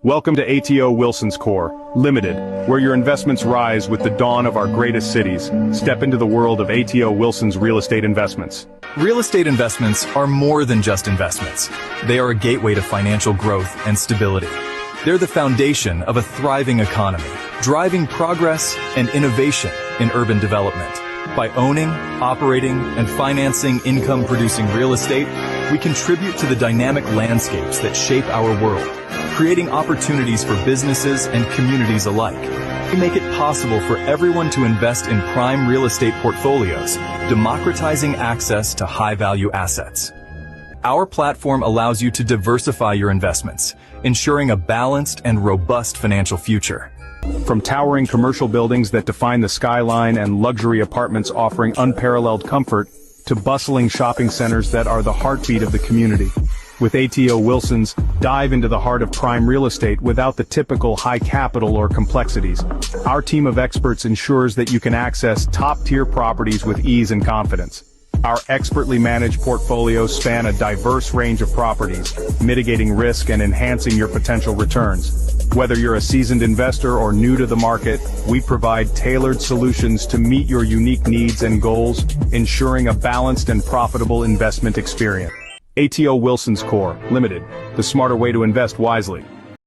Welcome to ATO Wilson's Core, Limited, where your investments rise with the dawn of our greatest cities. Step into the world of ATO Wilson's real estate investments. Real estate investments are more than just investments. They are a gateway to financial growth and stability. They're the foundation of a thriving economy, driving progress and innovation in urban development. By owning, operating, and financing income-producing real estate, we contribute to the dynamic landscapes that shape our world, creating opportunities for businesses and communities alike. We make it possible for everyone to invest in prime real estate portfolios, democratizing access to high-value assets. Our platform allows you to diversify your investments, ensuring a balanced and robust financial future. From towering commercial buildings that define the skyline and luxury apartments offering unparalleled comfort, to bustling shopping centers that are the heartbeat of the community. With ATO Wilson's, dive into the heart of prime real estate without the typical high capital or complexities. Our team of experts ensures that you can access top-tier properties with ease and confidence. Our expertly managed portfolios span a diverse range of properties, mitigating risk and enhancing your potential returns. Whether you're a seasoned investor or new to the market, we provide tailored solutions to meet your unique needs and goals, ensuring a balanced and profitable investment experience. ATO Wilson's Core, Limited, the smarter way to invest wisely.